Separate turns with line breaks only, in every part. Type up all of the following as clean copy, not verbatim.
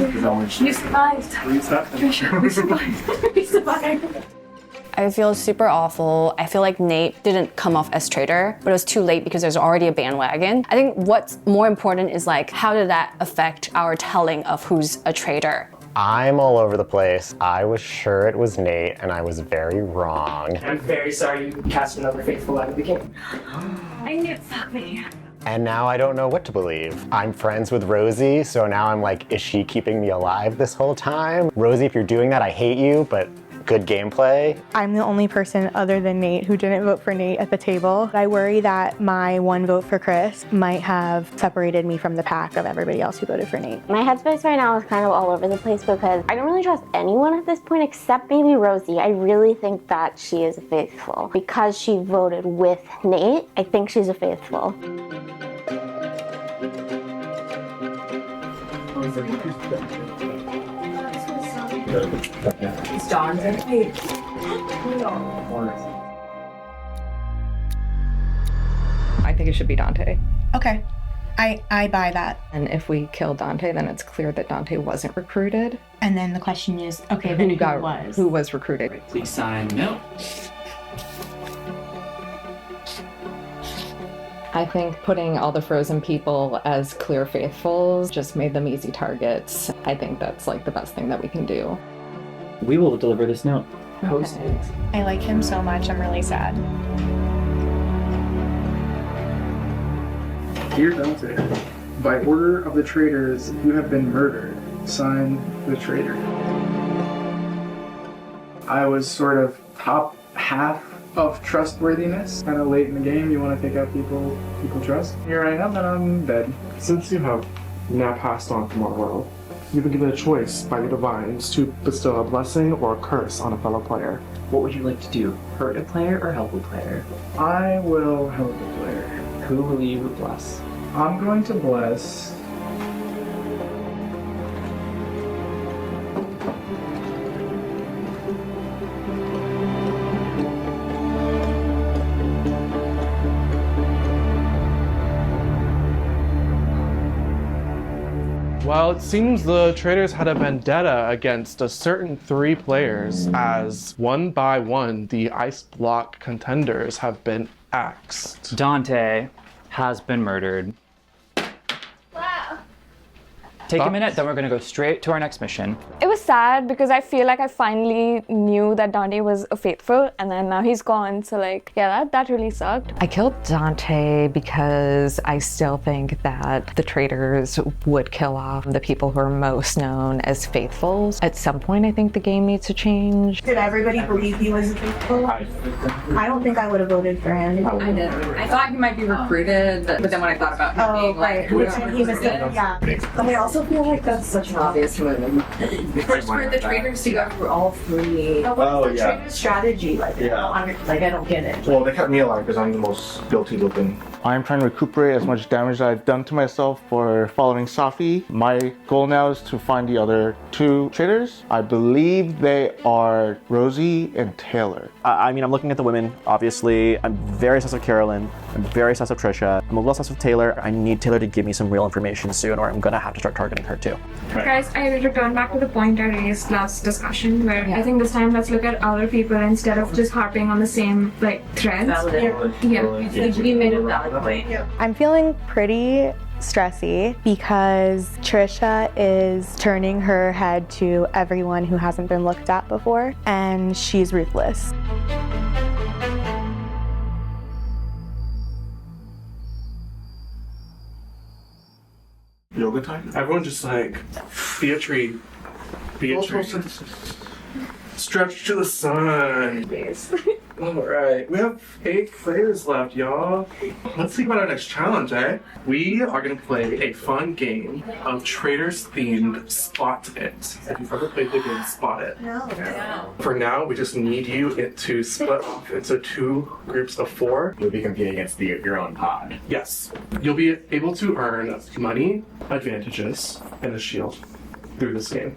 You survived. We survived. We survived.
I feel super awful. I feel like Nate didn't come off as traitor, but it was too late because there's already a bandwagon. I think what's more important is like, how did that affect our telling of who's a traitor?
I'm all over the place. I was sure it was Nate, and I was very wrong.
I'm very sorry you cast another faithful out of the game.
I knew, fuck me.
And now I don't know what to believe. I'm friends with Rosie, so now I'm like, is she keeping me alive this whole time? Rosie, if you're doing that, I hate you, but good gameplay.
I'm the only person other than Nate who didn't vote for Nate at the table. I worry that my one vote for Chris might have separated me from the pack of everybody else who voted for Nate.
My headspace right now is kind of all over the place because I don't really trust anyone at this point except maybe Rosie. I really think that she is a faithful. Because she voted with Nate, I think she's a faithful.
It's Dawn's in.
I think it should be Dante.
Okay, I buy that.
And if we kill Dante, then it's clear that Dante wasn't recruited.
And then the question is, okay, then
Who was recruited?
Please sign no.
I think putting all the frozen people as clear faithfuls just made them easy targets. I think that's like the best thing that we can do.
We will deliver this note. Post it.
I like him so much, I'm really sad.
Dear Dante, by order of the traitors, you have been murdered. Signed, the traitor. I was sort of top half of trustworthiness. Kind of late in the game, you want to take out people trust. Here I am, and I'm dead.
Since you have now passed on from our world, you've been given a choice by the divines to bestow a blessing or a curse on a fellow player.
What would you like to do? Hurt a player or help a player?
I will help the player.
Who will you bless?
I'm going to bless...
Well, it seems the Traitors had a vendetta against a certain 3 players, as one by one the ice block contenders have been axed.
Dante has been murdered.
Wow.
Take a minute, then we're gonna go straight to our next mission.
It was sad because I feel like I finally knew that Dante was a faithful, and then now he's gone, so like, yeah, that really sucked.
I killed Dante because I still think that the traitors would kill off the people who are most known as faithfuls. At some point, I think the game needs to change.
Did everybody believe he was a faithful? I don't think I would have voted for him.
I did. I thought he might be recruited, but then when I thought about him being like,
he was yeah.
But I also feel like that's such an obvious move.
First for the traitors to go through all 3.
What's the traitor strategy? Like, I don't get it.
Well, they kept me alive because I'm the most guilty looking. I'm trying to recuperate as much damage that I've done to myself for following Safi. My goal now is to find the other 2 traitors. I believe they are Rosie and Taylor.
I mean, I'm looking at the women, obviously. I'm very sus of Carolyn. I'm very sus of Trisha. I'm a little sus of Taylor. I need Taylor to give me some real information soon, or I'm gonna have to start targeting her too.
Guys, I return back to the point I raised last discussion, where I think this time let's look at other people instead of just harping on the same like threads.
You made a valid point. I'm feeling pretty stressy because Trisha is turning her head to everyone who hasn't been looked at before, and she's ruthless.
Yoga time?
Everyone just like, be a tree. Be a tree. Stretch to the sun. Alright, we have 8 players left, y'all. Let's think about our next challenge, eh? We are gonna play a fun game of Traitors themed Spot It. If you've ever played the game Spot It.
No.
For now, we just need you to split off into 2 groups of 4.
You'll be competing against your own pod.
Yes. You'll be able to earn money, advantages, and a shield through this game.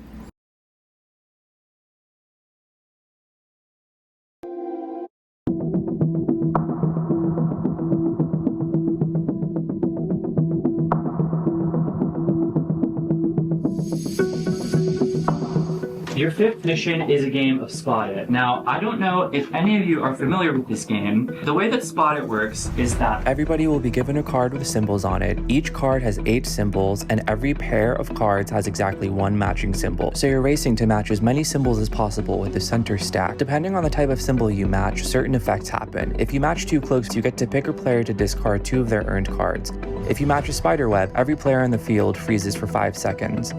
Your fifth mission is a game of Spot It. Now, I don't know if any of you are familiar with this game. The way that Spot It works is that
everybody will be given a card with symbols on it. Each card has 8 symbols, and every pair of cards has exactly 1 matching symbol. So you're racing to match as many symbols as possible with the center stack. Depending on the type of symbol you match, certain effects happen. If you match 2 cloaks, you get to pick a player to discard 2 of their earned cards. If you match a spider web, every player in the field freezes for 5 seconds.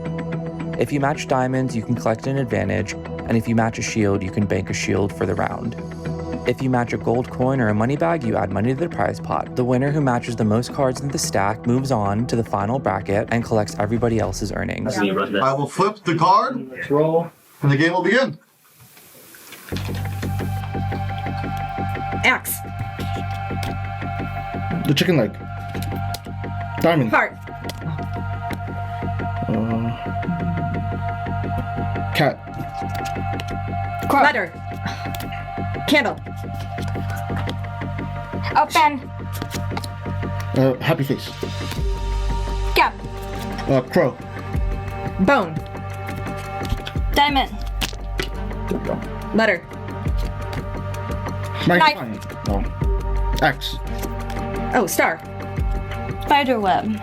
If you match diamonds, you can collect an advantage, and if you match a shield, you can bank a shield for the round. If you match a gold coin or a money bag, you add money to the prize pot. The winner who matches the most cards in the stack moves on to the final bracket and collects everybody else's earnings.
I will flip the card.
Let's roll.
And the game will begin.
Axe.
The chicken leg. Diamond.
Heart.
Cat.
Letter. Candle.
Open.
Happy face.
Cap.
Crow.
Bone.
Diamond.
Letter.
Knife. No. Axe.
Oh, star.
Spider web.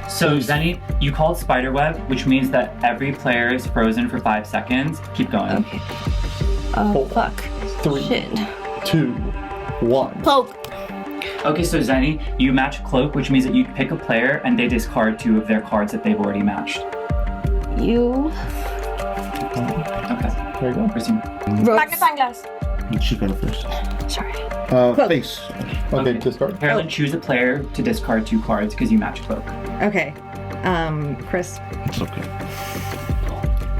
So, Zenny, you called Spiderweb, which means that every player is frozen for 5 seconds. Keep going.
Okay. Fuck.
3,
Shit.
2, 1.
Cloak.
Okay, so Zenny, you match Cloak, which means that you pick a player and they discard 2 of their cards that they've already matched.
You.
Okay.
There you go.
Resume.
Magnifying glass.
She's going first.
Sorry.
Face. Okay, discard.
Carolyn, choose a player to discard 2 cards because you match Cloak.
Okay. Chris.
It's okay.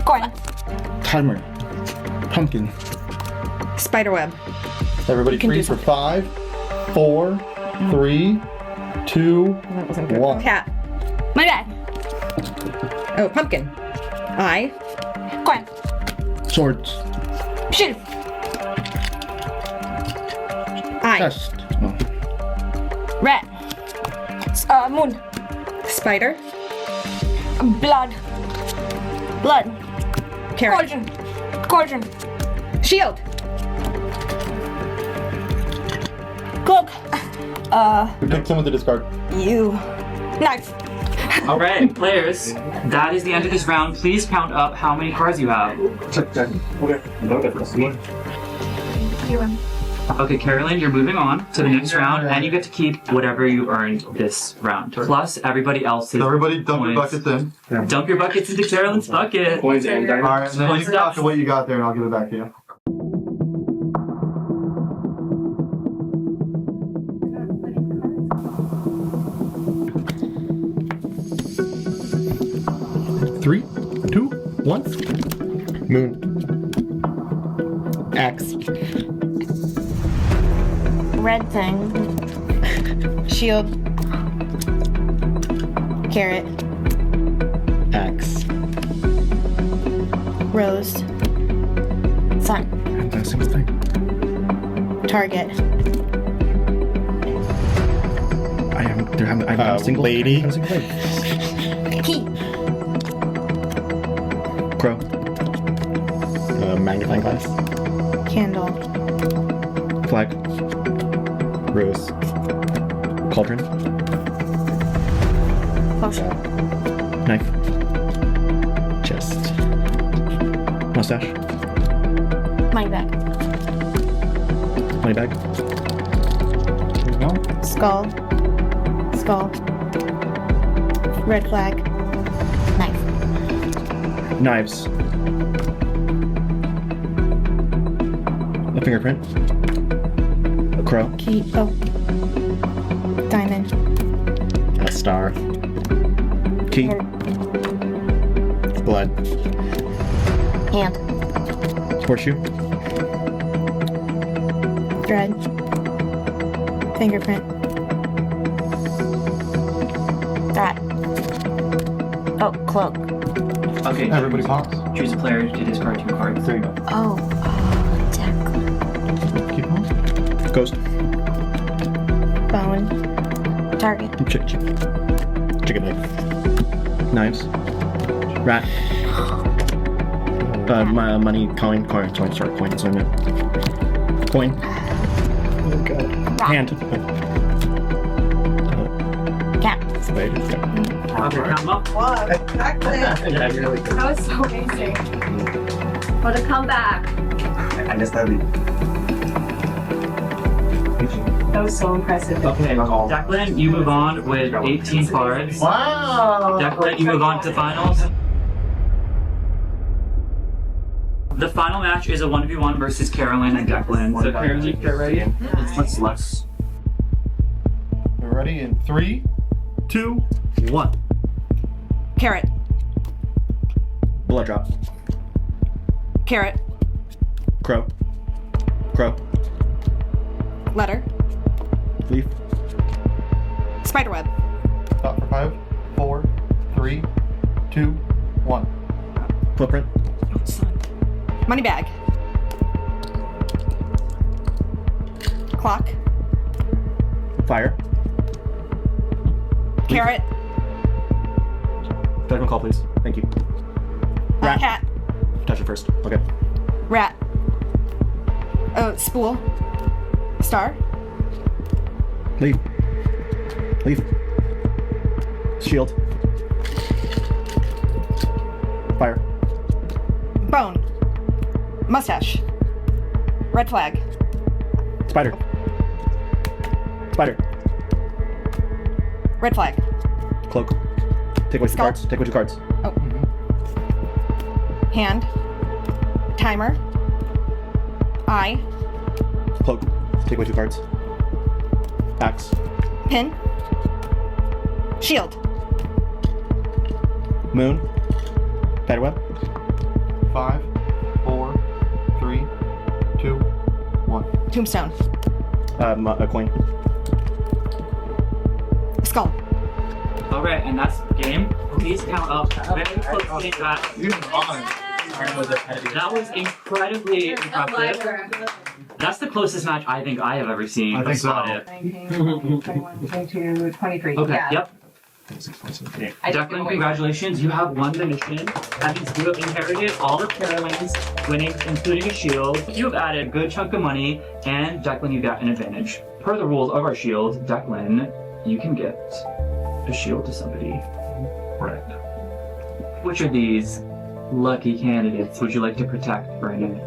Coin.
Timer. Pumpkin.
Spiderweb.
Everybody freeze for 5, 4, 3, 2,
That wasn't good.
1.
Cat.
My bag.
Oh, pumpkin. Eye.
Coin.
Swords.
Shield.
Eye.
Chest. No.
Rat. Moon.
Spider.
Blood. Blood.
Carrot.
Cauldron. Cauldron.
Shield.
Cloak.
We pick someone to discard.
You. Knife.
All right, players, that is the end of this round. Please count up how many cards you have. Okay, Carolyn, you're moving on to the next round, and you get to keep whatever you earned this round, plus everybody else's.
So everybody dump your
points.
buckets in.
Dump your buckets into Carolyn's bucket.
Coins and diamonds.
Alright, and then
Coin
you can talk
stuff.
to what you got there and I'll give it back to you. Three, 2, 1.
Moon.
Axe.
Red thing.
Shield. Carrot.
Axe.
Rose. Sun.
Not a single thing.
Target.
I haven't done a single
lady.
I haven't done a single thing.
Key.
Crow.
Magnifying glass.
Candle.
Flag.
Rose.
Cauldron.
Potion.
Knife.
Chest.
Mustache.
Money bag.
Money bag. There you go.
Skull. Skull. Red flag.
Knife.
Knives. A fingerprint. A crow.
Key. Oh. Diamond.
A star.
Key.
Blood.
Hand.
Horseshoe.
Thread. Fingerprint.
That. Oh, cloak.
Okay,
Everybody pops.
choose a player to discard 2 cards.
There you go.
Oh. Deck.
Keep on. Ghost.
Bone.
Target.
Chicken leg.
Knives. Rat.
My money, coin. Sorry, coin. That's what I meant. Coin. Oh god. Hand.
Cat.
Spider.
Come up.
That was so amazing. What a comeback.
I missed that.
That was so impressive.
Okay, Declan, you move on with 18 cards.
Wow!
Declan, you move on to the finals. The final match is a 1v1 versus Carolyn and Declan. So Carolyn, get ready.
Let's less. We're ready in 3, 2, 1.
Carrot.
Blood drop.
Carrot.
Crow. Crow.
Letter.
Leaf.
Spiderweb.
Stop for 5, 4, 3, 2, 1.
Footprint.
Money bag. Clock.
Fire.
Carrot.
Judgment call, please. Thank you. Rat.
Cat.
Touch it first. Okay.
Rat. Spool. Star.
Leaf. Leaf. Shield. Fire.
Bone. Mustache. Red flag.
Spider. Spider.
Red flag.
Cloak. Take away 2
Skull.
cards. Take away 2 cards.
Oh. Hand. Timer. Eye.
Cloak. Take away 2 cards. Axe.
Pin. Shield.
Moon. Spiderweb.
5, 4, 3, 2, 1.
Tombstone.
A coin.
Skull.
Alright, and that's the game. Please count up very closely. That was incredibly impressive. That's the closest match I think I have ever seen.
I think so.
19, 21, 22, 23.
Okay,
Yeah.
yep. Declan, congratulations, you have won the mission. That means you have inherited all of Carolyn's winnings, including a shield. You have added a good chunk of money, and Declan, you got an advantage. Per the rules of our shield, Declan, you can gift a shield to somebody.
Right.
Which of these lucky candidates would you like to protect, Brandon?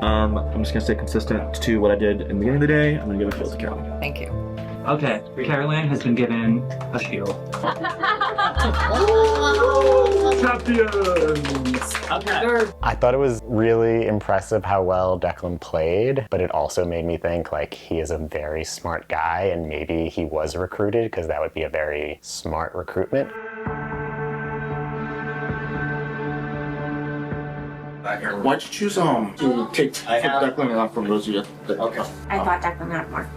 I'm just gonna stay consistent to what I did in the beginning of the day. I'm gonna give a shield to Carolyn.
Thank you.
Okay, Carolyn has been given a shield. Champions! Okay.
I thought it was really impressive how well Declan played, but it also made me think like he is a very smart guy and maybe he was recruited because that would be a very smart recruitment.
Why'd you choose to take Declan off from Rosie? Okay.
I thought Declan had more.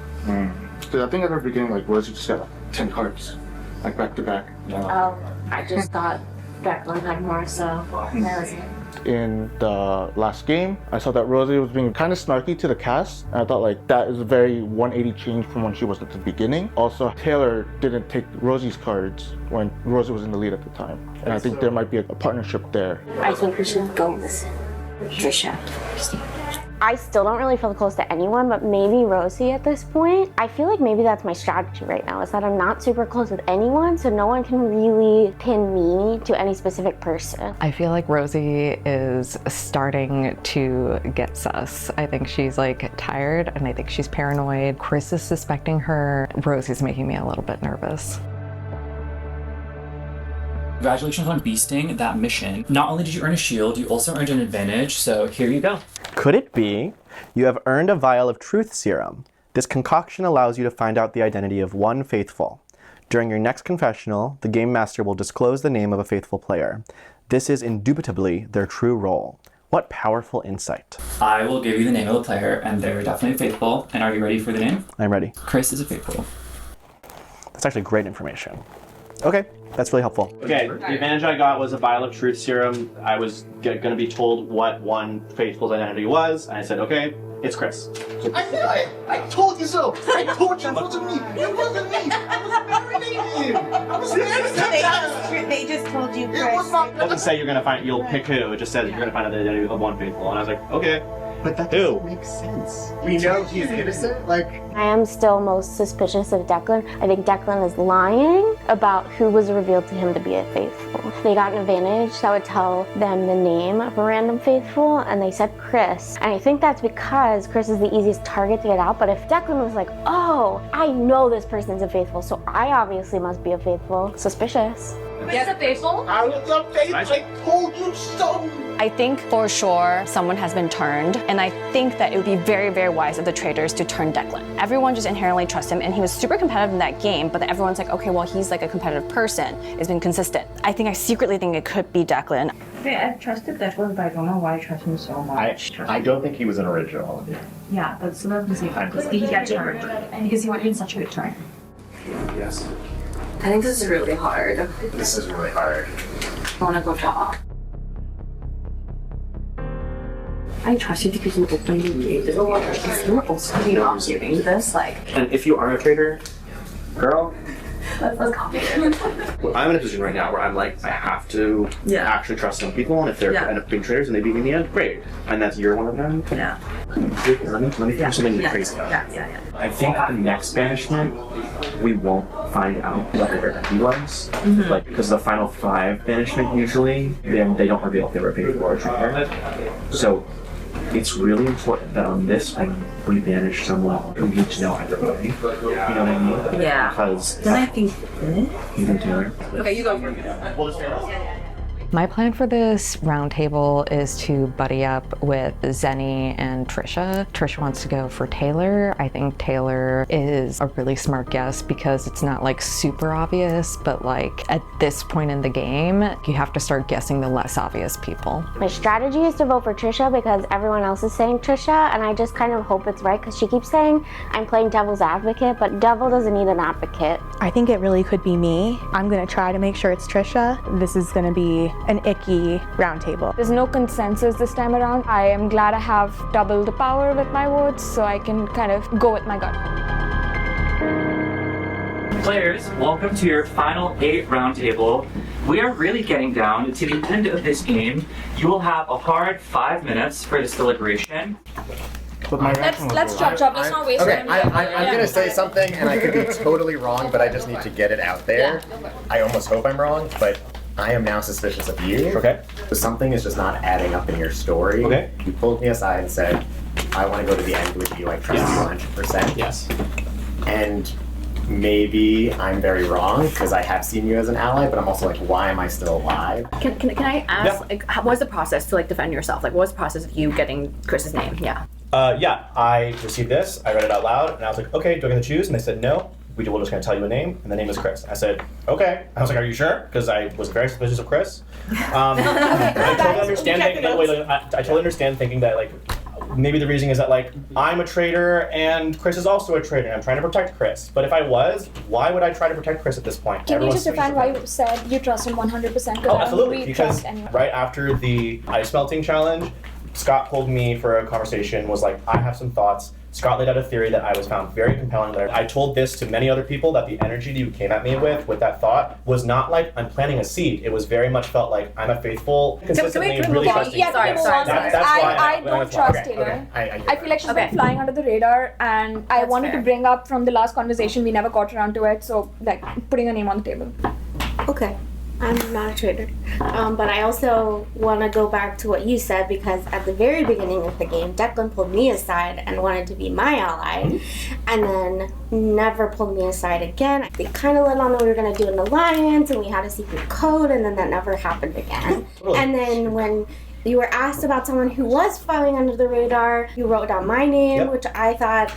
Because I think at the beginning, like Rosie just got 10 cards, like back to back.
Oh, I just thought Declan had more, so that was it.
In the last game, I saw that Rosie was being kind of snarky to the cast, and I thought like that is a very 180 change from when she was at the beginning. Also, Taylor didn't take Rosie's cards when Rosie was in the lead at the time, and I think there might be a partnership there.
I think we should go with Trisha. I still don't really feel close to anyone, but maybe Rosie at this point. I feel like maybe that's my strategy right now, is that I'm not super close with anyone, so no one can really pin me to any specific person.
I feel like Rosie is starting to get sus. I think she's like tired and I think she's paranoid. Chris is suspecting her. Rosie's making me a little bit nervous.
Congratulations on beasting that mission. Not only did you earn a shield, you also earned an advantage, so here you go.
Could it be you have earned a vial of truth serum? This concoction allows you to find out the identity of one faithful. During your next confessional, the game master will disclose the name of a faithful player. This is indubitably their true role. What powerful insight.
I will give you the name of the player, and they're definitely faithful. And are you ready for the name?
I'm ready.
Chris is a faithful.
That's actually great information. Okay, that's really helpful.
Okay, the advantage I got was a vial of truth serum. I was going to be told what one faithful's identity was, and I said, okay, it's Chris.
I knew it! I told you so! I told you it wasn't me! It wasn't me! I was marinating! I was
So they just told
told you, Chris.
It doesn't say you'll pick who, it just says you're gonna find out the identity of one faithful. And I was like, okay.
But that
Who?
doesn't make sense. We know he's innocent. Like,
I am still most suspicious of Declan. I think Declan is lying about who was revealed to him to be a faithful. They got an advantage that would tell them the name of a random faithful, and they said Chris. And I think that's because Chris is the easiest target to get out. But if Declan was like, oh, I know this person's a faithful, so I obviously must be a faithful. Suspicious.
Yes, a faithful?
I was a faithful. I told you so.
I think for sure someone has been turned, and I think that it would be very, very wise of the Traitors to turn Declan. Everyone just inherently trusts him, and he was super competitive in that game, but everyone's like, okay, well, he's like a competitive person. He's been consistent. I secretly think it could be Declan.
Wait, I've trusted Declan, but I don't know why I trust him so much.
I don't think he was an original.
Yeah, that's what I'm saying. Because he got turned. Because he went in such a good turn.
Yes.
I think this is really hard.
This is really hard.
I want to go top. I trust you because you openly read this. If you're also not doing this,
And if you are a traitor, girl,
let's copy.
well, I'm in a position right now where I'm like, I have to actually trust some people, and if they're end up being traitors and they beat me in the end, great. And that's you're one of them.
Yeah.
Let me do something crazy.
Yeah.
I think the next banishment, we won't find out whether he was. Like, because the final 5 banishment usually, they don't reveal if they were faithful or a traitor. So it's really important that on this one, we banish someone who needs to know either way. You know what I mean?
Yeah.
Because
then I think.
You can do it.
Okay, you go for it.
We'll just
My plan for this roundtable is to buddy up with Zenny and Trisha. Trisha wants to go for Taylor. I think Taylor is a really smart guess because it's not like super obvious, but like at this point in the game, you have to start guessing the less obvious people.
My strategy is to vote for Trisha because everyone else is saying Trisha, and I just kind of hope it's right because she keeps saying I'm playing devil's advocate, but devil doesn't need an advocate.
I think it really could be me. I'm gonna try to make sure it's Trisha. This is gonna be an icky roundtable.
There's no consensus this time around. I am glad I have double the power with my votes, so I can kind of go with my gut.
Players, welcome to your final 8 roundtable. We are really getting down to the end of this game. You will have a hard 5 minutes for this deliberation.
Let's chop. Let's not waste
Okay,
time.
I'm gonna say something, and I could be totally wrong, but I just need to get it out there. I almost hope I'm wrong, but I am now suspicious of you.
Okay.
So something is just not adding up in your story.
Okay.
You pulled me aside and said, I want to go to the end with you. I trust you 100%.
Yes.
And maybe I'm very wrong because I have seen you as an ally, but I'm also like, why am I still alive?
Can I ask, what was the process to defend yourself? What was the process of you getting Chris's name? Yeah.
I received this, I read it out loud, and I was like, okay, do I get to choose? And they said, no, we're just going to tell you a name, and the name is Chris. I said, okay. I was like, are you sure? Because I was very suspicious of Chris. I totally understand thinking that, maybe the reason is that, I'm a traitor, and Chris is also a traitor, and I'm trying to protect Chris. But if I was, why would I try to protect Chris at this point?
Can you just define why you said you trust him 100%?
Oh, absolutely.
We
Because
trust anyone.
right after the ice melting challenge, Scott pulled me for a conversation, was like, I have some thoughts. Scott laid out a theory that I was found very compelling. I told this to many other people, that the energy that you came at me with that thought, was not like I'm planting a seed. It was very much felt like I'm a faithful, consistently, really trusting.
Sorry. I don't trust Taylor.
Okay.
I feel like she's been flying under the radar, and I wanted to bring up from the last conversation, we never got around to it, so putting a name on the table.
Okay, I'm not a traitor. But I also want to go back to what you said, because at the very beginning of the game, Declan pulled me aside and wanted to be my ally, and then never pulled me aside again. They kind of let on that we were going to do an alliance, and we had a secret code, and then that never happened again. And then when you were asked about someone who was flying under the radar, you wrote down my name, which I thought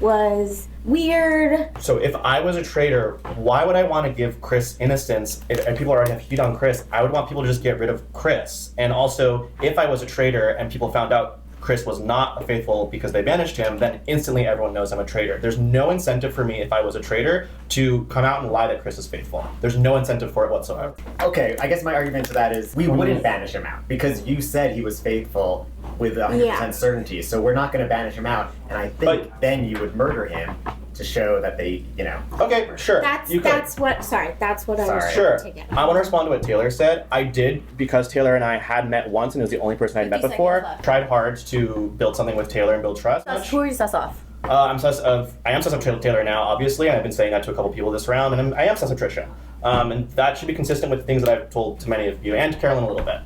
was weird.
So if I was a traitor, why would I want to give Chris innocence? And people already have heat on Chris. I would want people to just get rid of Chris. And also, if I was a traitor and people found out Chris was not a faithful because they banished him, then instantly everyone knows I'm a traitor. There's no incentive for me, if I was a traitor, to come out and lie that Chris is faithful. There's no incentive for it whatsoever.
Okay, I guess my argument to that is we wouldn't banish him out because you said he was faithful with 100% certainty. So we're not going to banish him out, and I think then you would murder him
to show that they, Okay, sure.
That's what I was
Sure.
to get.
I want to respond to what Taylor said. I did, because Taylor and I had met once and it was the only person I'd met
50
before,
seconds left.
tried hard to build something with Taylor and build trust.
Who are you sus off?
I am sus of Taylor now, obviously, and I've been saying that to a couple people this round, and I am sus of Trisha. And that should be consistent with things that I've told to many of you, and to Carolyn a little bit.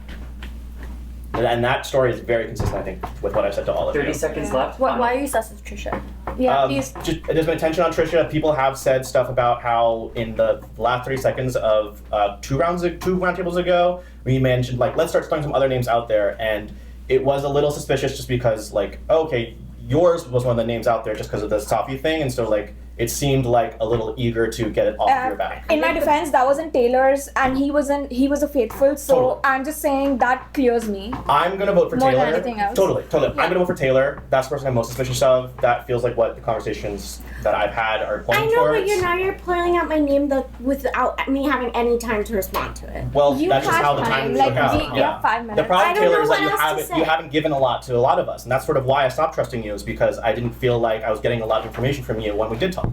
And that story is very consistent, I think, with what I've said to all of you.
30 seconds left.
Why are you sus of Trisha?
There's been attention on Trisha. People have said stuff about how in the last 30 seconds of two roundtables ago, we mentioned, let's start throwing some other names out there, and it was a little suspicious just because, okay, yours was one of the names out there just because of the Safi thing, and so, it seemed like a little eager to get it off your back.
In my defense, that wasn't Taylor's, and he was a faithful, so
Totally.
I'm just saying that clears me.
I'm gonna vote for
More
Taylor.
than anything else.
Totally.
Yeah.
I'm gonna vote for Taylor. That's the person I'm most suspicious of. That feels like what the conversations that I've had are
I
pointing
know,
towards.
but you're pulling out my name without me having any time to respond to it.
Well, that's just how the time shook out.
You have 5 minutes.
The problem,
I don't
Taylor,
know
is
what
that
else to say.
you haven't given a lot to a lot of us, and that's sort of why I stopped trusting you, is because I didn't feel like I was getting a lot of information from you when we did talk.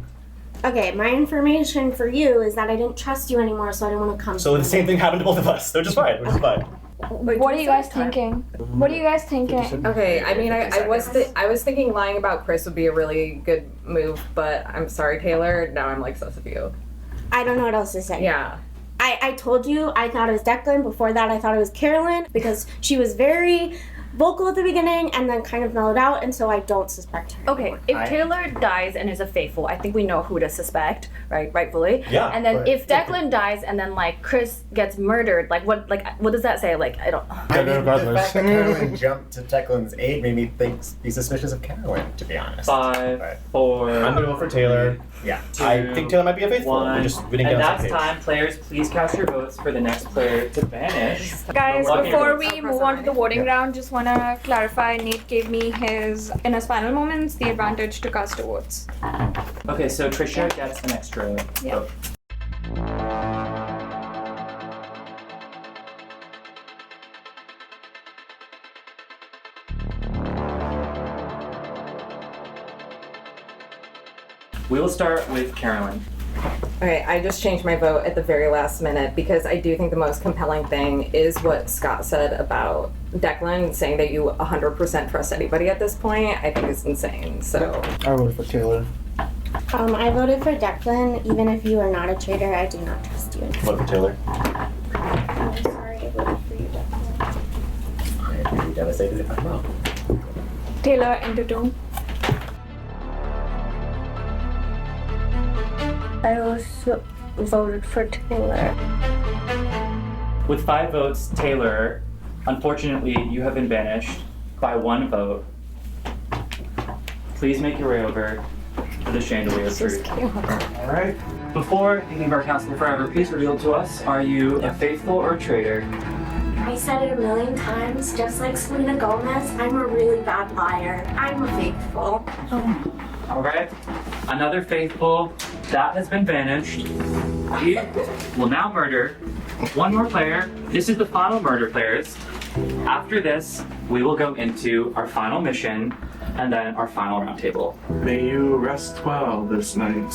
Okay, my information for you is that I didn't trust you anymore, so I didn't want to come.
So the same thing happened to both of us, which is fine.
What are you guys thinking? What are you guys thinking?
Okay, I mean, I was thinking lying about Chris would be a really good move, but I'm sorry, Taylor. Now I'm sus of you.
I don't know what else to say.
Yeah.
I told you I thought it was Declan. Before that, I thought it was Carolyn because she was very vocal at the beginning and then kind of mellowed out, and so I don't suspect her.
Okay, if Taylor dies and is a faithful, I think we know who to suspect, right? Rightfully.
Yeah.
And then
right.
if Declan dies and then Chris gets murdered, what does that say? I don't.
I mean, the fact that Carolyn jumped to Declan's aid made me be suspicious of Carolyn, to be honest.
5, 4.
I'm gonna vote for Taylor.
Yeah.
2,
I think Taylor might be a faithful.
1.
We didn't get
And
on
that's
the same page.
time. Players, please cast your votes for the next player to vanish.
Guys,
Lock in your
before
votes.
we move on to the voting round, just want to clarify, Nate gave me in his final moments, the advantage to cast two votes.
Okay, so Trisha gets an extra
Yeah.
vote. We will start with Carolyn.
Okay, I just changed my vote at the very last minute because I do think the most compelling thing is what Scott said about Declan saying that you 100% trust anybody at this point. I think is insane. So
I voted for Taylor.
I voted for Declan. Even if you are not a traitor, I do not trust you.
Vote for Taylor.
I'm sorry, I voted for you, Declan.
I'd be devastated if I'm wrong.
Taylor into 2.
I also voted for Taylor.
With 5 votes, Taylor, unfortunately, you have been banished by 1 vote. Please make your way over to the chandelier of truth. Alright. Before you leave our castle forever, please reveal to us, are you a faithful or a traitor?
I said it a million times, just like Selena Gomez, I'm a really bad liar. I'm a faithful.
Alright. Another faithful that has been banished. We will now murder 1 more player. This is the final murder, players. After this, we will go into our final mission and then our final roundtable.
May you rest well this night.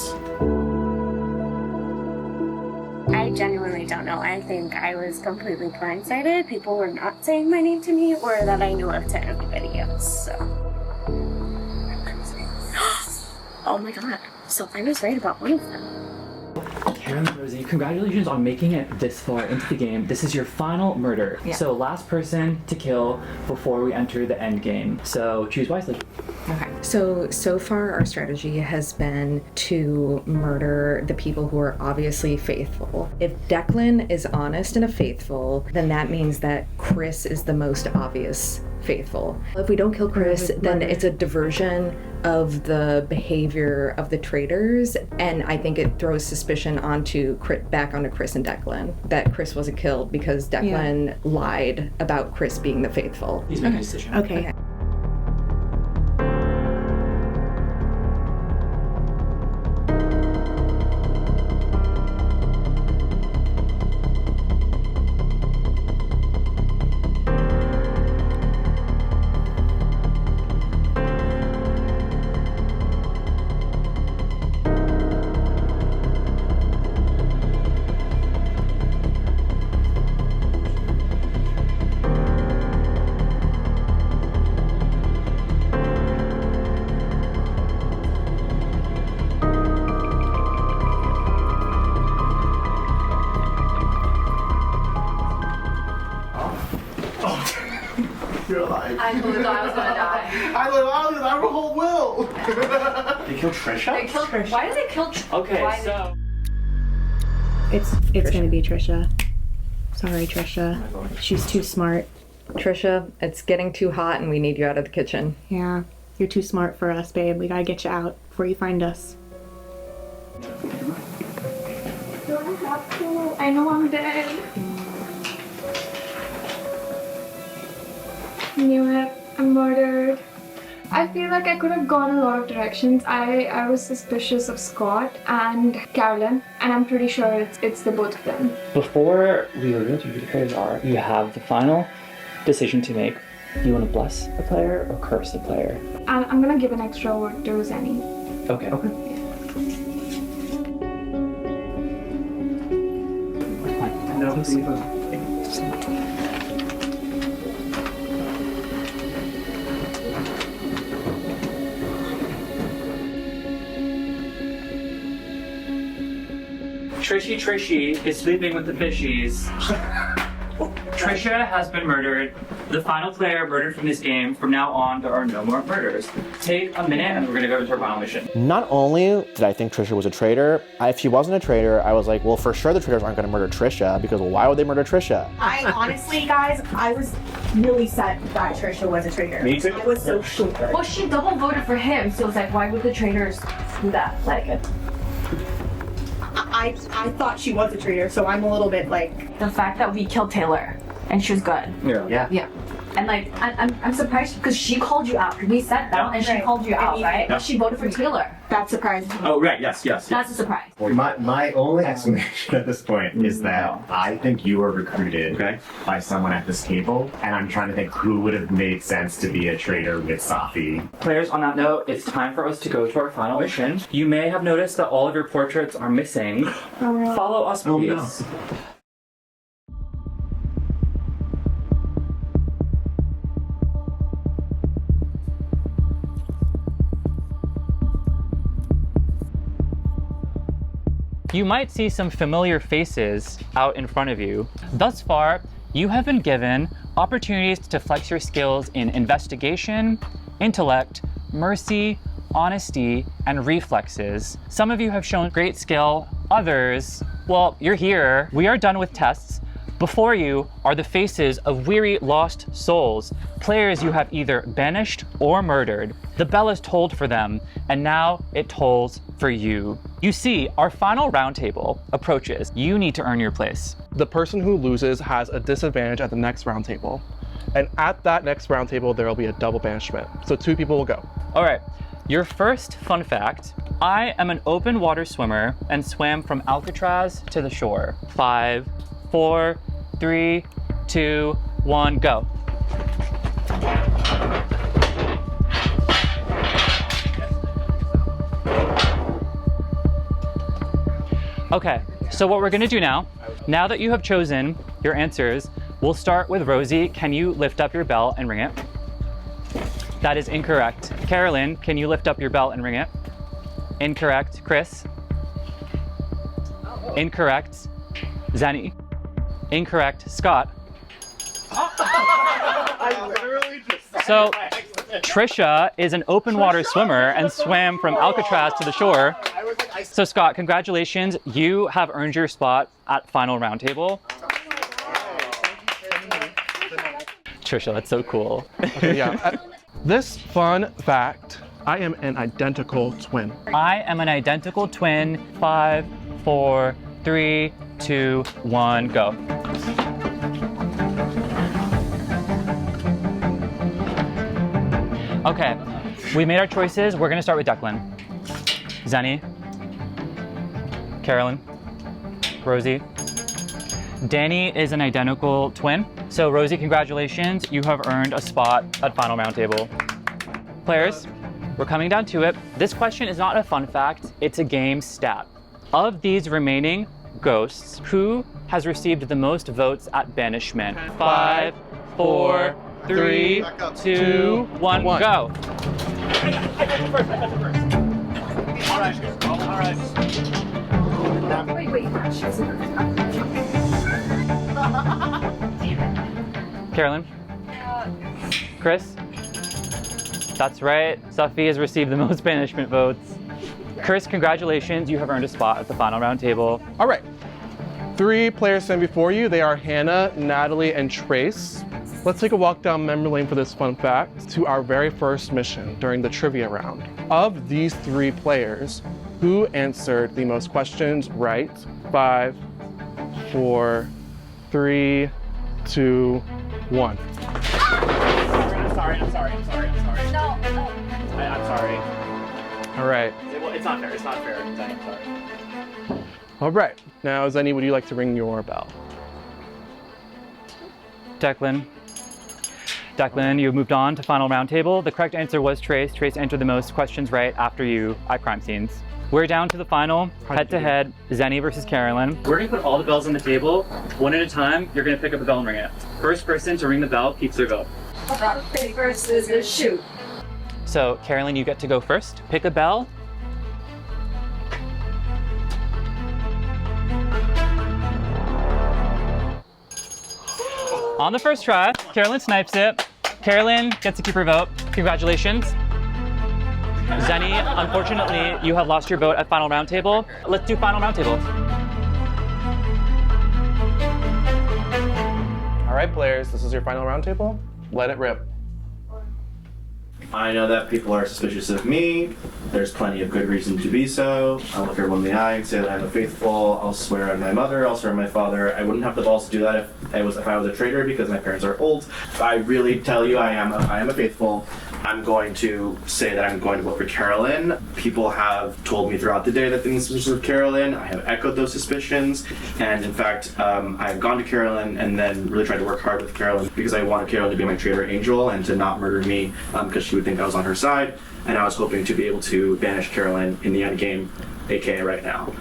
I genuinely don't know. I think I was completely blindsided. People were not saying my name to me or that I knew of to everybody else, so. Oh my god. So I was right about one of them.
Karen and Rosie, congratulations on making it this far into the game. This is your final murder.
Yeah.
So last person to kill before we enter the end game. So choose wisely.
Okay. So far our strategy has been to murder the people who are obviously faithful. If Declan is honest and a faithful, then that means that Chris is the most obvious faithful. If we don't kill Chris, then it's a diversion of the behavior of the traitors, and I think it throws suspicion back onto Chris and Declan that Chris wasn't killed because Declan lied about Chris being the faithful.
Please make a decision.
Okay.
died.
I thought I was gonna die.
I literally, I have a whole will.
They killed Trisha?
They killed Trisha. Why did they kill Trisha?
Okay, so.
It's gonna be Trisha. Sorry, Trisha. She's too smart.
Trisha, it's getting too hot and we need you out of the kitchen.
Yeah, you're too smart for us, babe. We gotta get you out before you find us.
I know I'm dead. Knew it. I'm murdered. I feel like I could have gone a lot of directions. I was suspicious of Scott and Carolyn, and I'm pretty sure it's the both of them.
Before we reveal who the players are, you have the final decision to make. You want to bless a player or curse a player?
I'm gonna give an extra word to Zenny.
Okay. Trishy is sleeping with the fishies. Trisha has been murdered. The final player murdered from this game. From now on, there are no more murders. Take a minute and we're gonna go into our final mission.
Not only did I think Trisha was a traitor, if she wasn't a traitor, I was like, well, for sure the traitors aren't gonna murder Trisha, because why would they murder Trisha?
I honestly, guys, I was really set that Trisha was a traitor.
Me too.
I was so sure.
Well, she double voted for him, so it's like, why would the traitors do that? Like,
I thought she was a traitor, so I'm a little bit like.
the fact that we killed Taylor and she was good.
Yeah.
Yeah. And like, I'm surprised because she called you out. We sat down and she called you out, right?
Yeah.
She voted for Taylor.
That's surprising.
Oh, right, yes.
That's a surprise.
My only explanation at this point is that I think you were recruited by someone at this table, and I'm trying to think who would have made sense to be a traitor with Safi.
Players, on that note, it's time for us to go to our final mission. You may have noticed that all of your portraits are missing. Follow us, please. You might see some familiar faces out in front of you. Thus far, you have been given opportunities to flex your skills in investigation, intellect, mercy, honesty, and reflexes. Some of you have shown great skill, others, well, you're here. We are done with tests. Before you are the faces of weary, lost souls, players you have either banished or murdered. The bell is tolled for them, and now it tolls for you. You see, our final roundtable approaches. You need to earn your place.
The person who loses has a disadvantage at the next roundtable. And at that next roundtable, there will be a double banishment. So 2 people will go.
All right, your first fun fact. I am an open water swimmer and swam from Alcatraz to the shore. 5, 4, 3, 2, 1, go. Okay, so what we're gonna do now that you have chosen your answers, we'll start with Rosie. Can you lift up your bell and ring it? That is incorrect. Carolyn, can you lift up your bell and ring it? Incorrect. Chris? Incorrect. Zenny? Incorrect. Scott? So, Trisha is an open water swimmer and swam from Alcatraz to the shore. So Scott, congratulations. You have earned your spot at final roundtable. Trisha, that's so cool.
Okay, yeah. This fun fact, I am an identical twin.
I am an identical twin. 5, 4, 3, 2, 1, go. Okay, we made our choices. We're gonna start with Declan. Zenny. Carolyn. Rosie. Danny is an identical twin. So Rosie, congratulations. You have earned a spot at final roundtable. Players, we're coming down to it. This question is not a fun fact, it's a game stat. Of these remaining ghosts, who has received the most votes at banishment? 5, 4, 3, 2, 1, go.
I got
All right.
Wait.
Carolyn? Chris? That's right. Safi has received the most banishment votes. Chris, congratulations. You have earned a spot at the final round table.
All right. 3 players stand before you. They are Hannah, Natalie, and Trace. Let's take a walk down memory lane for this fun fact to our very first mission during the trivia round. Of these 3 players, who answered the most questions right? 5, 4, 3, 2, 1.
I'm sorry. No. I'm sorry.
All right.
It's not fair. I'm sorry.
All right. Now, Zenny, would you like to ring your bell?
Declan, you moved on to final round table. The correct answer was Trace. Trace entered the most questions right after you at crime scenes. We're down to the final, head-to-head, Zenny versus Carolyn. We're gonna put all the bells on the table. One at a time, you're gonna pick up a bell and ring it. First person to ring the bell keeps their vote.
Rock, paper, scissors, shoot.
So, Carolyn, you get to go first. Pick a bell. On the first try, Carolyn snipes it. Carolyn gets to keep her vote. Congratulations. Zenny, unfortunately, you have lost your vote at final round table. Let's do final round table.
All right, players, this is your final round table. Let it rip.
I know that people are suspicious of me. There's plenty of good reason to be so. I'll look everyone in the eye and say that I'm a faithful. I'll swear on my mother. I'll swear on my father. I wouldn't have the balls to do that if I was a traitor because my parents are old. I really tell you I am a faithful. I'm going to say that I'm going to vote for Carolyn. People have told me throughout the day that they've been suspicious of Carolyn. I have echoed those suspicions. And in fact, I've gone to Carolyn and then really tried to work hard with Carolyn because I wanted Carolyn to be my traitor angel and to not murder me because she would think I was on her side. And I was hoping to be able to banish Carolyn in the endgame, aka right now.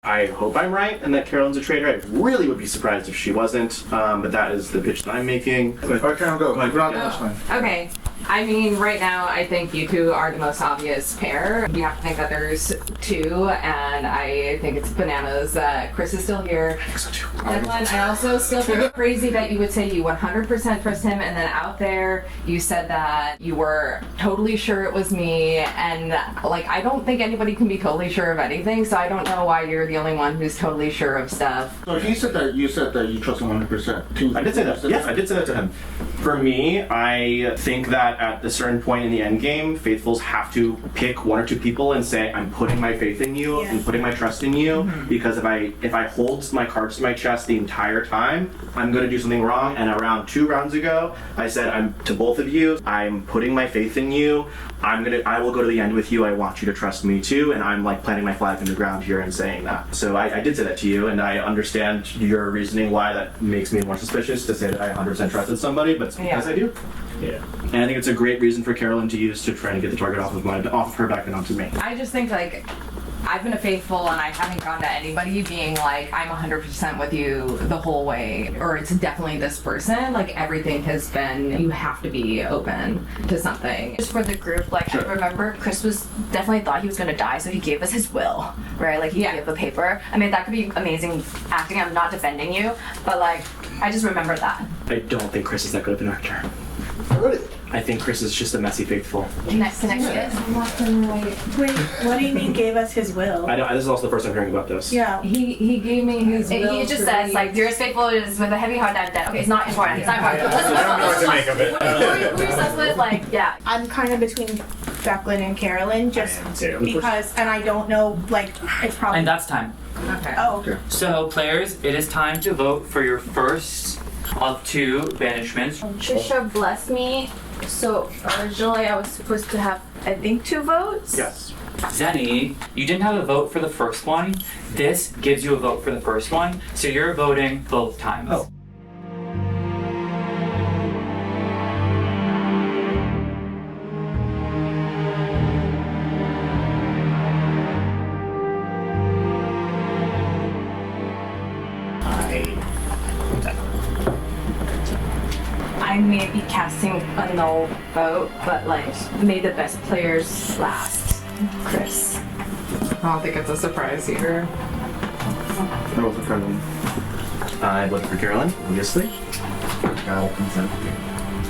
I hope I'm right and that Carolyn's a traitor. I really would be surprised if she wasn't, but that is the pitch that I'm making.
Okay, Carolyn, go. That's fine.
Okay. I mean, right now, I think you two are the most obvious pair. We have to think that there's 2, and I think it's bananas that Chris is still here.
I think so too.
Declan, I also still think it's crazy that you would say you 100% trust him, and then out there, you said that you were totally sure it was me, and like, I don't think anybody can be totally sure of anything, so I don't know why you're the only one who's totally sure of stuff.
So he said that you trust him 100%.
I did say that. Yes, I did say that to him. For me, I think that at a certain point in the end game, faithfuls have to pick 1 or 2 people and say, I'm putting my faith in you and putting my trust in you, because if I hold my cards to my chest the entire time, I'm going to do something wrong. And around 2 rounds ago, I said to both of you, I'm putting my faith in you. I will go to the end with you. I want you to trust me too. And I'm like planting my flag in the ground here and saying that. So I did say that to you, and I understand your reasoning why that makes me more suspicious to say that I 100% trusted somebody, but it's because I do. Yeah. And I think it's a great reason for Carolyn to use to try and get the target off of her back and onto me.
I just think, like, I've been a faithful and I haven't gone to anybody being like, I'm 100% with you the whole way, or it's definitely this person. Like, everything has been, you have to be open to something.
Just for the group, like, I remember Chris definitely thought he was gonna die, so he gave us his will, right? Like, he gave the paper. I mean, that could be amazing acting. I'm not defending you, but like, I just remember that.
I don't think Chris is that good of an actor.
Really?
I think Chris is just a messy faithful.
Next
Wait, what do you mean gave us his will?
This is also the first I'm hearing about this.
Yeah.
He gave me his will.
He just says, like, dearest faithful is with a heavy heart that dead. Okay, it's not important. It's not important.
I don't know what to make of it.
Who are you stuck with? Like, yeah.
I'm kind of between Declan and Carolyn, just because, and I don't know, like, it's probably.
And that's time.
Okay.
Oh, okay.
So, players, it is time to vote for your first of 2 banishments.
Trisha blessed me, so originally I was supposed to have, I think, 2 votes.
Yes.
Zenny, you didn't have a vote for the first one. This gives you a vote for the first one, so you're voting both times.
Oh.
I may be casting a no vote, but like, may the best players last. Chris. I don't think it's a surprise here.
I voted for Carolyn. I voted for Carolyn, obviously.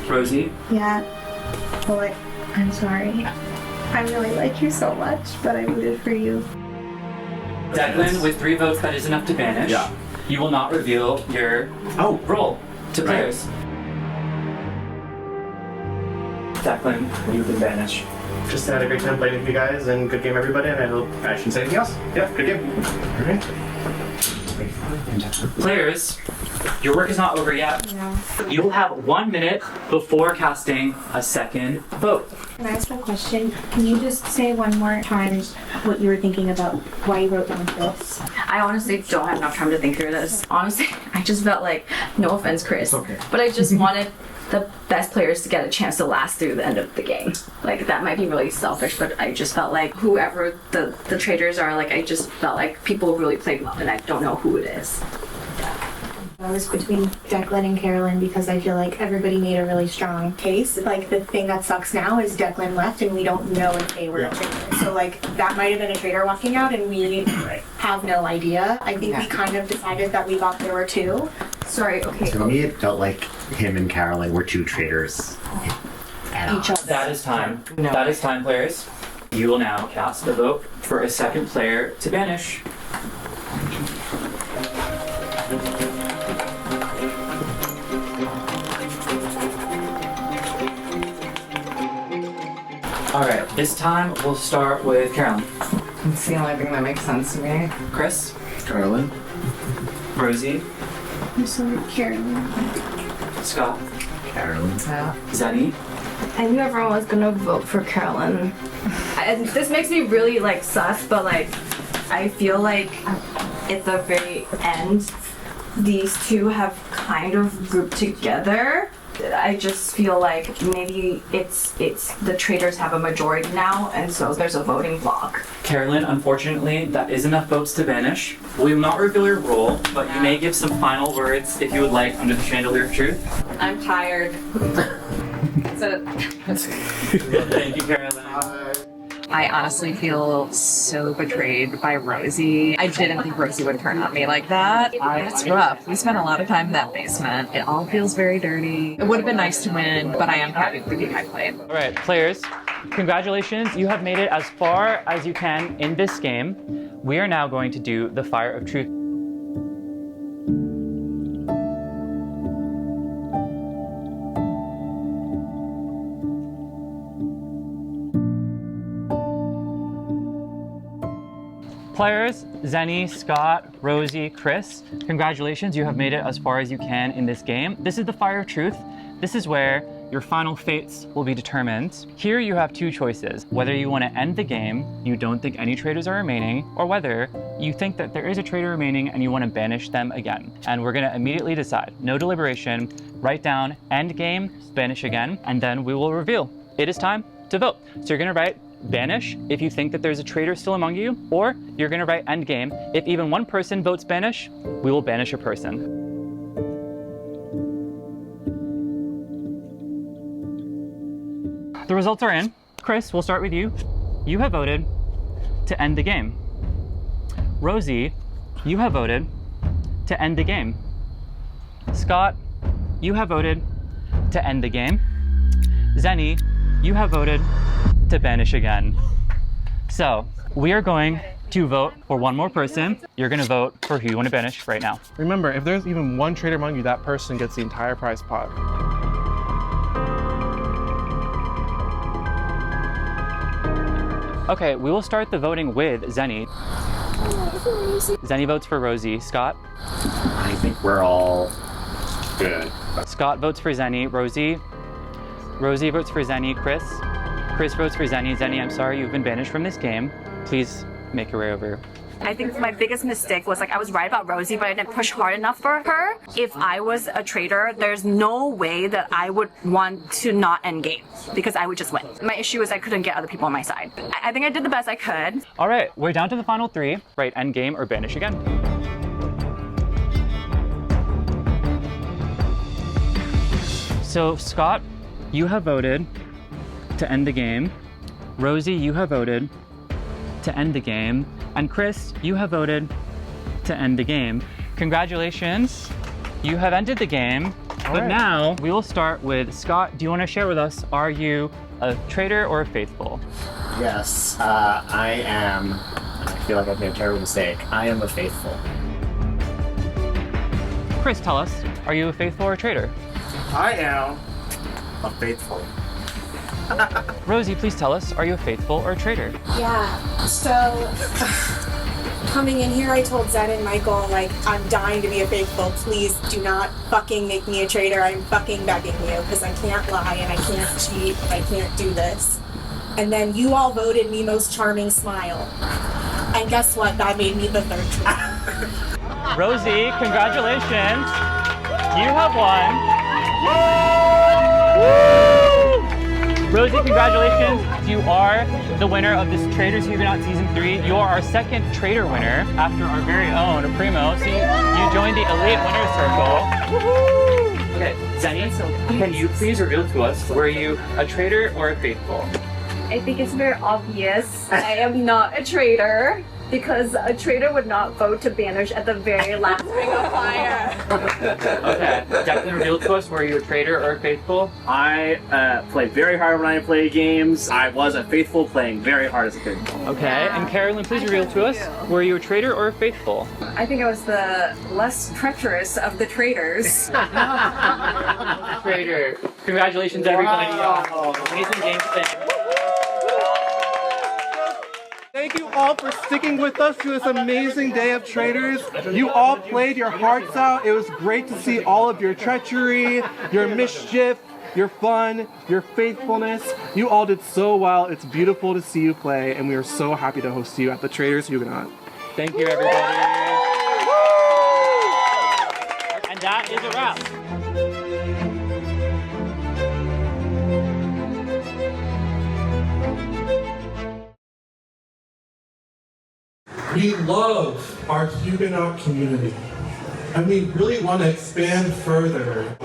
Rosie.
Yeah. But I'm sorry. I really like you so much, but I voted for you.
Declan, with 3 votes, that is enough to banish.
Yeah.
You will not reveal your role to players. Declan, you've been banished.
Just had a great time playing with you guys, and good game, everybody. And I hope I shouldn't say anything else. Yeah, good game. All right.
Players, your work is not over yet. You will have 1 minute before casting a second vote.
Can I ask a question? Can you just say one more time what you were thinking about why you wrote down this?
I honestly don't have enough time to think through this. Honestly, I just felt like, no offense, Chris, but I just wanted the best players to get a chance to last through the end of the game. Like, that might be really selfish, but I just felt like whoever the traitors are, like, I just felt like people really played well, and I don't know who it is.
I was between Declan and Carolyn because I feel like everybody made a really strong case. Like, the thing that sucks now is Declan left and we don't know if they were a traitor. So, like, that might have been a traitor walking out and we have no idea. I think we kind of decided that we thought there were 2. Sorry, okay.
To me, it felt like him and Carolyn were 2 traitors.
That is time. That is time, players. You will now cast a vote for a second player to banish. Alright, this time we'll start with Carolyn.
It's the only thing that makes sense to me.
Chris?
Carolyn.
Rosie?
I'm sorry, Carolyn.
Scott?
Carolyn.
Zenny?
I knew everyone was gonna vote for Carolyn. This makes me really like sus, but like I feel like at the very end, these 2 have kind of grouped together. I just feel like maybe it's the traitors have a majority now, and so there's a voting block.
Carolyn, unfortunately, that is enough votes to banish. We will not reveal your role, but you may give some final words if you would like under the chandelier of truth.
I'm tired.
Thank you, Carolyn.
I honestly feel so betrayed by Rosie. I didn't think Rosie would turn on me like that. It's rough. We spent a lot of time in that basement. It all feels very dirty. It would have been nice to win, but I am happy with the game I played.
All right, players, congratulations. You have made it as far as you can in this game. We are now going to do the Fire of Truth. Players, Zenny, Scott, Rosie, Chris, congratulations, you have made it as far as you can in this game. This is the Fire of Truth. This is where your final fates will be determined. Here you have 2 choices, whether you want to end the game, you don't think any traitors are remaining, or whether you think that there is a traitor remaining and you want to banish them again. And we're gonna immediately decide. No deliberation, write down end game, banish again, and then we will reveal. It is time to vote. So you're gonna write banish if you think that there's a traitor still among you, or you're gonna write endgame. If even one person votes banish, we will banish a person. The results are in. Chris, we'll start with you. You have voted to end the game. Rosie, you have voted to end the game. Scott, you have voted to end the game. Zenny, you have voted to banish again. So we are going to vote for one more person. You're gonna vote for who you want to banish right now.
Remember, if there's even one traitor among you, that person gets the entire prize pot.
Okay, we will start the voting with Zenny. Zenny votes for Rosie. Scott?
I think we're all good.
Scott votes for Zenny. Rosie? Rosie votes for Zenny. Chris? Chris votes for Zenny. Zenny, I'm sorry, you've been banished from this game. Please make your way over.
I think my biggest mistake was like I was right about Rosie, but I didn't push hard enough for her. If I was a traitor, there's no way that I would want to not end game because I would just win. My issue is I couldn't get other people on my side. I think I did the best I could.
All right, we're down to the final 3. Right, end game or banish again. So Scott, you have voted to end the game. Rosie, you have voted to end the game. And Chris, you have voted to end the game. Congratulations, you have ended the game. But now we will start with Scott. Do you want to share with us, are you a traitor or a faithful?
Yes, I am. I feel like I've made a terrible mistake. I am a faithful.
Chris, tell us, are you a faithful or a traitor?
I am a faithful.
Rosie, please tell us, are you a faithful or a traitor?
Yeah, so coming in here, I told Zen and Michael, like, I'm dying to be a faithful. Please do not fucking make me a traitor. I'm fucking begging you, because I can't lie and I can't cheat. I can't do this. And then you all voted me most charming smile. And guess what? That made me the third traitor.
Rosie, congratulations. You have won. Rosie, congratulations. You are the winner of this Traitors Huguenot Season 3. You are our second traitor winner after our very own Primo. So you joined the Elite Winner Circle. Okay, Zenny, can you please reveal to us, were you a traitor or a faithful?
I think it's very obvious. I am not a traitor because a traitor would not vote to banish at the very last ring of fire.
Okay, Declan, reveal to us, were you a traitor or a faithful?
I play very hard when I play games. I was a faithful, playing very hard as a faithful.
Okay, and Carolyn, please reveal to us, were you a traitor or a faithful?
I think I was the less treacherous of the traitors.
Traitor. Congratulations, everybody. Amazing game today.
Thank you all for sticking with us through this amazing day of Traitors. You all played your hearts out. It was great to see all of your treachery, your mischief, your fun, your faithfulness. You all did so well. It's beautiful to see you play, and we are so happy to host you at the Traitors Huguenot.
Thank you, everybody. And that is a wrap.
We love our Huguenot community, and we really want to expand further.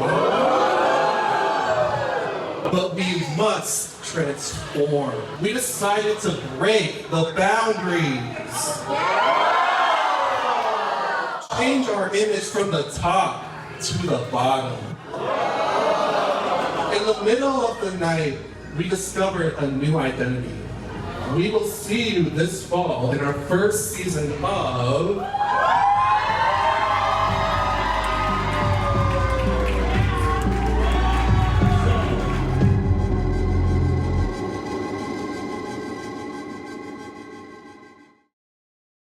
But we must transform. We decided to break the boundaries. Change our image from the top to the bottom. In the middle of the night, we discovered a new identity. We will see you this fall in our first season of